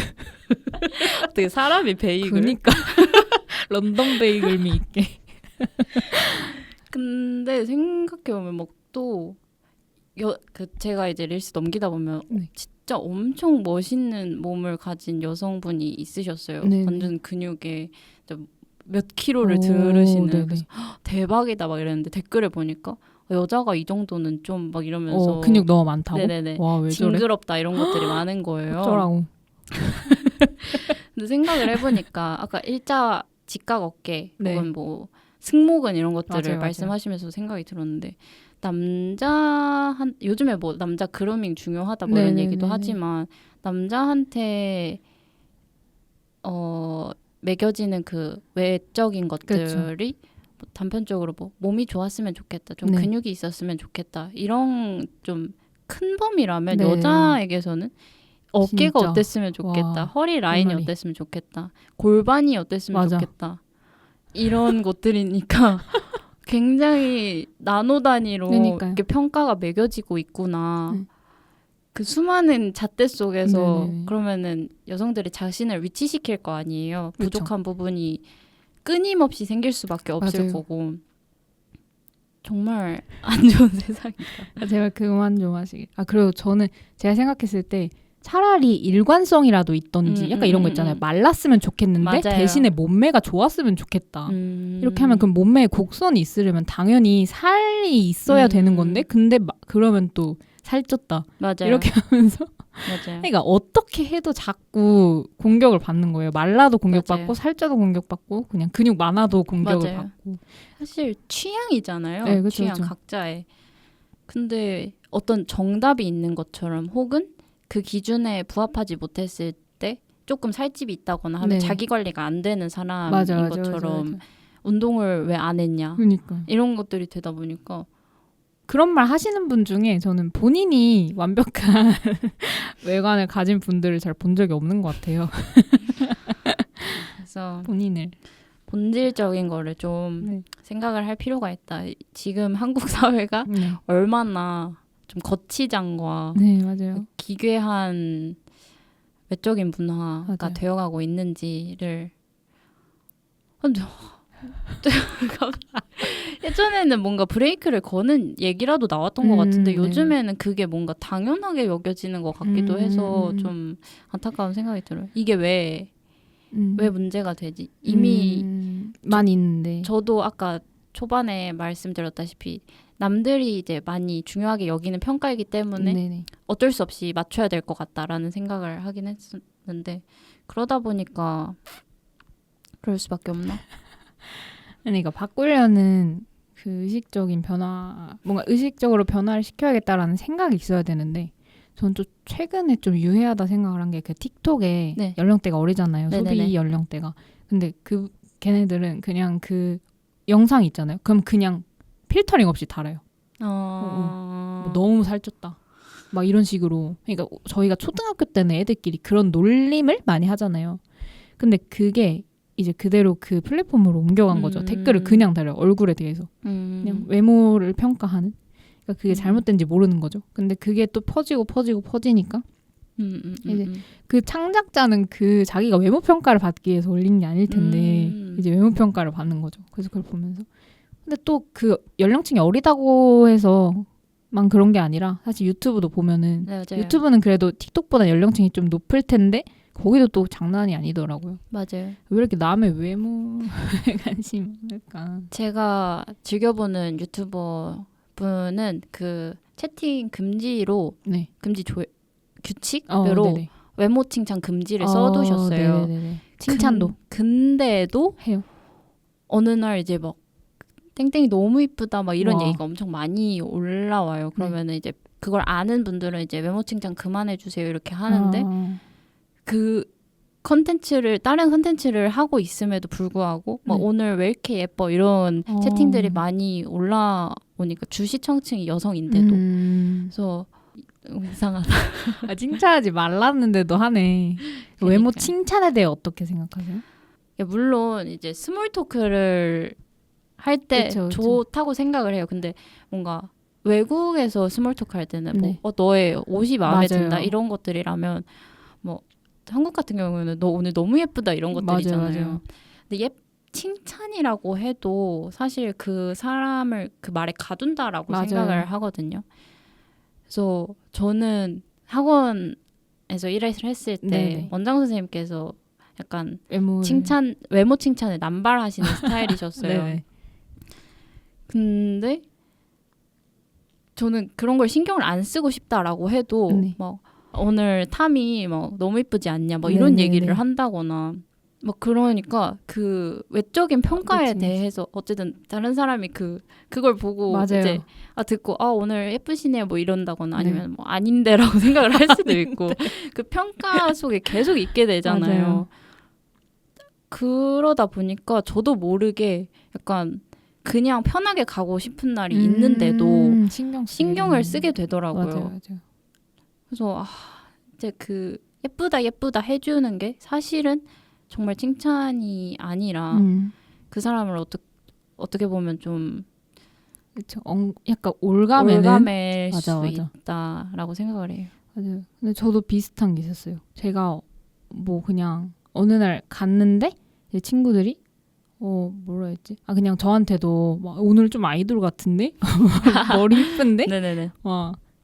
어떻게 사람이 베이글? 그러니까 런던 베이글미 있게. 근데 생각해보면 막 또 제가 이제 릴스 넘기다 보면 진짜 엄청 멋있는 몸을 가진 여성분이 있으셨어요. 네네. 완전 근육에 몇 킬로를 들으시는. 네네. 그래서 대박이다 막 이랬는데 댓글에 보니까 여자가 이 정도는 좀 막 이러면서 근육 너무 많다고? 네네네. 와, 왜 저래? 징그럽다 이런 것들이 많은 거예요. 어쩌라고. 근데 생각을 해보니까 아까 일자 직각 어깨 네. 혹은 뭐 승모근 이런 것들을 맞아요. 말씀하시면서 생각이 들었는데 요즘에 뭐 남자 그루밍 중요하다 뭐 이런 얘기도 하지만 남자한테 매겨지는 그 외적인 것들이 뭐 단편적으로 뭐 몸이 좋았으면 좋겠다, 좀 근육이 있었으면 좋겠다 이런 좀 큰 범위라면 여자에게서는 어깨가 진짜. 어땠으면 좋겠다, 와, 허리 라인이 어땠으면 좋겠다, 골반이 어땠으면 좋겠다 이런 것들이니까 굉장히 나노 단위로 이렇게 평가가 매겨지고 있구나. 그 수많은 잣대 속에서 그러면은 여성들이 자신을 위치시킬 거 아니에요. 부족한 부분이 끊임없이 생길 수밖에 없을 거고. 정말 안 좋은 세상이다. 제발 그만 좀 하시길. 그리고 저는 제가 생각했을 때 차라리 일관성이라도 있던지 약간 이런 거 있잖아요. 말랐으면 좋겠는데 맞아요. 대신에 몸매가 좋았으면 좋겠다. 이렇게 하면 그럼 몸매에 곡선이 있으려면 당연히 살이 있어야 되는 건데 근데 그러면 또 살쪘다. 맞아요. 이렇게 하면서 맞아요. 그러니까 어떻게 해도 자꾸 공격을 받는 거예요. 말라도 공격받고 맞아요. 살쪄도 공격받고 그냥 근육 많아도 공격을 맞아요. 받고. 사실 취향이잖아요. 네, 그쵸, 취향 그쵸. 각자의. 근데 어떤 정답이 있는 것처럼 혹은 그 기준에 부합하지 못했을 때 조금 살집이 있다거나 하면 네. 자기 관리가 안 되는 사람인 맞아. 것처럼 운동을 왜 안 했냐 그러니까 이런 것들이 되다 보니까 그런 말 하시는 분 중에 저는 본인이 완벽한 외관을 가진 분들을 잘 본 적이 없는 것 같아요. 그래서 본인을 본질적인 거를 좀 네. 생각을 할 필요가 있다. 지금 한국 사회가 네. 얼마나 좀 거치장과 네, 맞아요. 기괴한 외적인 문화가 맞아요. 되어가고 있는지를 예전에는 뭔가 브레이크를 거는 얘기라도 나왔던 것 같은데 네. 요즘에는 그게 뭔가 당연하게 여겨지는 것 같기도 해서 좀 안타까운 생각이 들어요. 이게 왜 문제가 되지? 이미 많이 있는데 저도 아까 초반에 말씀드렸다시피 남들이 이제 많이 중요하게 여기는 평가이기 때문에 네네. 어쩔 수 없이 맞춰야 될 것 같다라는 생각을 하긴 했었는데 그러다 보니까 그럴 수밖에 없나? 그러니까 바꾸려는 그 의식적인 변화, 뭔가 의식적으로 변화를 시켜야겠다라는 생각이 있어야 되는데 저는 좀 최근에 좀 유해하다 생각을 한 게 그 틱톡에 네. 연령대가 어리잖아요. 네네네. 소비 연령대가. 근데 걔네들은 그냥 그 영상 있잖아요. 그럼 그냥 필터링 없이 달아요. 뭐 너무 살쪘다. 막 이런 식으로. 그러니까 저희가 초등학교 때는 애들끼리 그런 놀림을 많이 하잖아요. 근데 그게 이제 그대로 그 플랫폼으로 옮겨간 거죠. 댓글을 그냥 달아요. 얼굴에 대해서. 그냥 외모를 평가하는. 그러니까 그게 잘못된지 모르는 거죠. 근데 그게 또 퍼지니까 이제 그 창작자는 그 자기가 외모 평가를 받기 위해서 올린 게 아닐 텐데 이제 외모 평가를 받는 거죠. 그래서 그걸 보면서 근데 또 그 연령층이 어리다고 해서만 그런 게 아니라 사실 유튜브도 보면은 네, 맞아요. 유튜브는 그래도 틱톡보다 연령층이 좀 높을 텐데 거기도 또 장난이 아니더라고요. 맞아요. 왜 이렇게 남의 외모에 관심이 많을까? 제가 즐겨보는 유튜버 분은 그 채팅 금지로 네. 규칙으로 네네. 외모 칭찬 금지를 써두셨어요. 네네네. 칭찬도 근데도 해요. 어느 날 이제 막 땡땡이 너무 이쁘다 막 이런 와. 얘기가 엄청 많이 올라와요. 그러면은 이제 그걸 아는 분들은 이제 외모 칭찬 그만해 주세요 이렇게 하는데 그 다른 컨텐츠를 하고 있음에도 불구하고 막 오늘 왜 이렇게 예뻐 이런 채팅들이 많이 올라오니까 주시청층이 여성인데도 그래서 이상하다. 칭찬하지 말랐는데도 하네. 그러니까요. 외모 칭찬에 대해 어떻게 생각하세요? 물론 이제 스몰 토크를 할 때 그쵸. 좋다고 생각을 해요. 근데 뭔가 외국에서 스몰 토크 할 때는 네. 뭐 너의 옷이 마음에 맞아요. 든다 이런 것들이라면 뭐 한국 같은 경우는 너 오늘 너무 예쁘다 이런 것들이잖아요. 맞아요. 근데 칭찬이라고 해도 사실 그 사람을 그 말에 가둔다라고 맞아요. 생각을 하거든요. 그래서 저는 학원에서 일을 했을 때 네네. 원장 선생님께서 약간 외모 칭찬을 남발하시는 스타일이셨어요. 네네. 근데 저는 그런 걸 신경을 안 쓰고 싶다라고 해도 막 오늘 탐이 막 너무 이쁘지 않냐 막 이런 얘기를 한다거나 막 그러니까 그 외적인 평가에 대해서 어쨌든 다른 사람이 그걸 보고 맞아요. 이제 듣고 오늘 예쁘시네요 뭐 이런다거나 아니면 뭐 아닌데라고 생각을 할 수도 있고 그 평가 속에 계속 있게 되잖아요. 맞아요. 그러다 보니까 저도 모르게 약간 그냥 편하게 가고 싶은 날이 있는데도 신경을 쓰게 되더라고요. 맞아요. 그래서 이제 그 예쁘다 해주는 게 사실은 정말 칭찬이 아니라 그 사람을 어떻게 보면 좀 그쵸. 약간 올가매일 수 있다라고 생각을 해요. 맞아요. 근데 저도 비슷한 게 있었어요. 제가 뭐 그냥 어느 날 갔는데 제 친구들이 뭐라 했지? 그냥 저한테도 오늘 좀 아이돌 같은데? 머리 이쁜데? 네네네.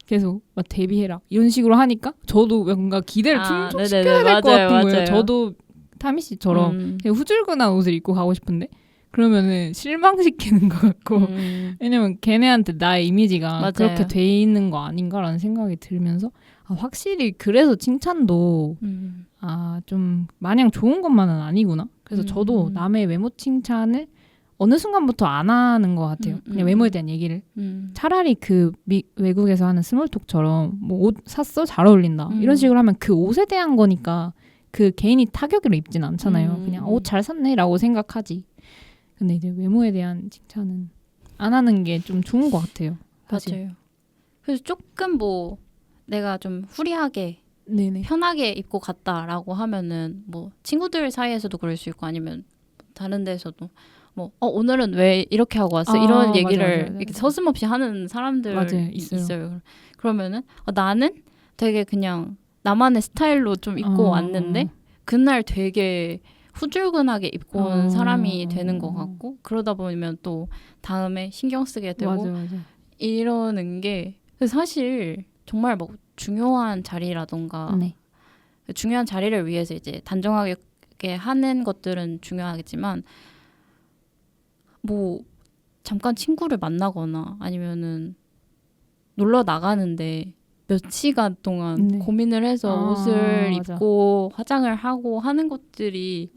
계속 데뷔해라 이런 식으로 하니까 저도 뭔가 기대를 충족시켜야 될 것 같은 거예요. 저도 타미 씨처럼 후줄근한 옷을 입고 가고 싶은데 그러면은 실망시키는 것 같고 왜냐면 걔네한테 나의 이미지가 맞아요. 그렇게 돼 있는 거 아닌가라는 생각이 들면서 확실히 그래서 칭찬도 좀 마냥 좋은 것만은 아니구나. 그래서 저도 남의 외모 칭찬을 어느 순간부터 안 하는 것 같아요. 그냥 외모에 대한 얘기를. 차라리 외국에서 하는 스몰톡처럼 뭐 옷 샀어? 잘 어울린다. 이런 식으로 하면 그 옷에 대한 거니까 그 개인이 타격을 입진 않잖아요. 그냥 옷 잘 샀네 라고 생각하지. 근데 이제 외모에 대한 칭찬은 안 하는 게 좀 좋은 것 같아요. 사실. 맞아요. 그래서 조금 뭐 내가 좀 후리하게 네네. 편하게 입고 갔다라고 하면은 뭐 친구들 사이에서도 그럴 수 있고 아니면 다른 데서도 뭐 오늘은 왜 이렇게 하고 왔어? 이런 얘기를 맞아. 이렇게 서슴없이 하는 사람들 맞아요, 있어요. 그러면은 나는 되게 그냥 나만의 스타일로 좀 입고 왔는데 그날 되게 후줄근하게 입고 온 사람이 되는 것 같고 그러다 보면 또 다음에 신경 쓰게 되고 맞아. 이러는 게 사실 정말 뭐 중요한 자리라던가 네. 중요한 자리를 위해서 이제 단정하게 하는 것들은 중요하겠지만 뭐 잠깐 친구를 만나거나 아니면은 놀러 나가는데 몇 시간 동안 네. 고민을 해서 옷을 맞아. 입고 화장을 하고 하는 것들이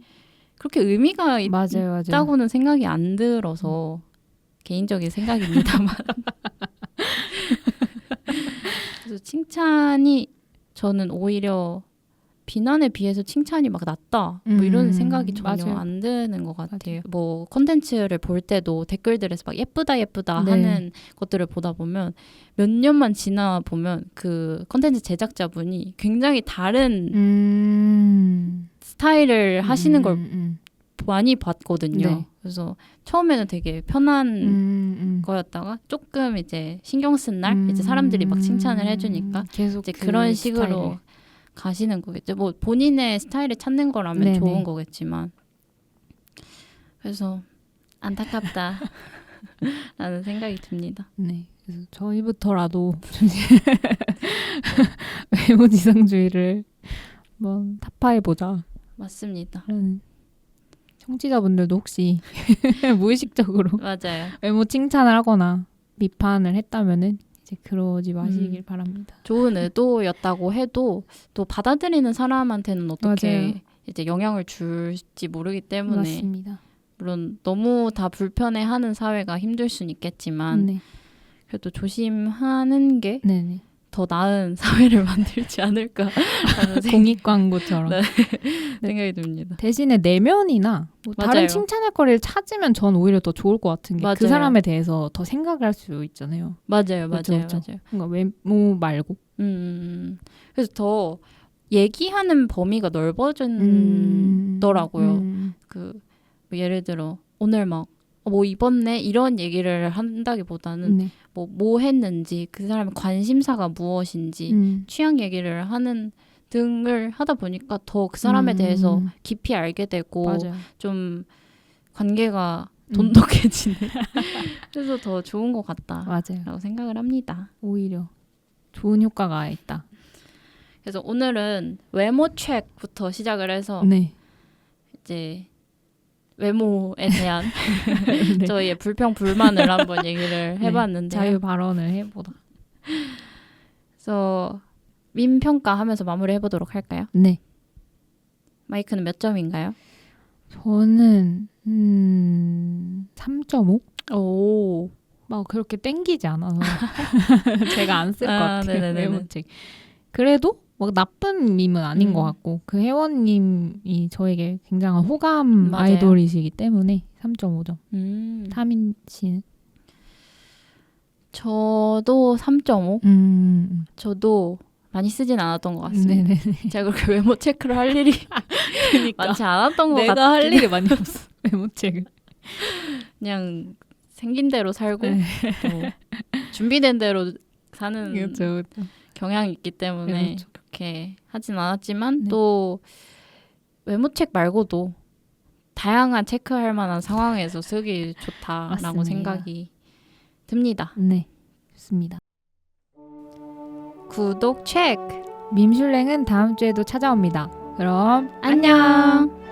그렇게 의미가 맞아요. 있다고는 생각이 안 들어서 개인적인 생각입니다만 그래서 칭찬이 저는 오히려 비난에 비해서 칭찬이 막 낫다 뭐 이런 생각이 전혀 맞아요. 안 드는 것 같아요. 뭐 콘텐츠를 볼 때도 댓글들에서 막 예쁘다 네. 하는 것들을 보다 보면 몇 년만 지나 보면 그 콘텐츠 제작자분이 굉장히 다른 스타일을 하시는 걸 많이 봤거든요. 네. 그래서 처음에는 되게 편한 거였다가 조금 이제 신경 쓴 날 이제 사람들이 막 칭찬을 해주니까 계속 이제 그런 식으로 스타일을. 가시는 거겠죠. 뭐 본인의 스타일을 찾는 거라면 네네. 좋은 거겠지만 그래서 안타깝다 라는 생각이 듭니다. 네. 그래서 저희부터라도 외모 지상주의를 한번 타파해보자. 맞습니다. 청취자분들도 혹시 무의식적으로 맞아요. 외모 칭찬을 하거나 비판을 했다면은 이제 그러지 마시길 바랍니다. 좋은 의도였다고 해도 또 받아들이는 사람한테는 어떻게 맞아요. 이제 영향을 줄지 모르기 때문에 맞습니다. 물론 너무 다 불편해하는 사회가 힘들 수는 있겠지만 네. 그래도 조심하는 게 더 네네. 나은 사회를 만들지 않을까 하는 공익 광고처럼. 네. 생각이 듭니다. 대신에 내면이나 뭐 맞아요. 다른 칭찬할 거리를 찾으면 전 오히려 더 좋을 것 같은 게 그 맞아요. 사람에 대해서 더 생각을 할 수 있잖아요. 맞아요. 그쵸. 맞아요. 뭔가 외모 말고. 그래서 더 얘기하는 범위가 넓어진더라고요. 그 뭐 예를 들어 오늘 막 뭐 입었네 이런 얘기를 한다기보다는 네. 뭐 했는지 그 사람의 관심사가 무엇인지 취향 얘기를 하는 등을 하다 보니까 더 그 사람에 대해서 깊이 알게 되고 맞아요. 좀 관계가 돈독해지는 그래서 더 좋은 것 같다라고 맞아요. 생각을 합니다. 오히려 좋은 효과가 있다. 그래서 오늘은 외모 체크부터 시작을 해서 네. 이제 외모에 대한 네. 저희의 불평 불만을 한번 얘기를 해봤는데요. 자유 발언을 해보다. 그래서 민평가하면서 마무리 해보도록 할까요? 네. 마이크는 몇 점인가요? 저는 3.5? 오. 막 그렇게 땡기지 않아서 제가 안 쓸 것 같아요. 네네네네. 외모책. 그래도 막 나쁜 밈은 아닌 것 음. 같고 그 회원님이 저에게 굉장한 호감 맞아요. 아이돌이시기 때문에 3.5점. 타민 씨는? 저도 3.5. 저도 많이 쓰진 않았던 것 같습니다. 네네. 제가 그렇게 외모 체크를 할 일이 많지 않았던 것 같아요. 내가 할 일이 많이 없어. 외모책을. 그냥 생긴 대로 살고 네. 또 준비된 대로 사는 그렇죠. 경향이 있기 때문에 그렇죠. 그렇게 하진 않았지만 네. 또 외모책 말고도 다양한 체크할 만한 상황에서 쓰기 좋다라고 맞습니다. 생각이 듭니다. 네. 좋습니다. 구독 체크! 밈슐랭은 다음 주에도 찾아옵니다. 그럼 안녕!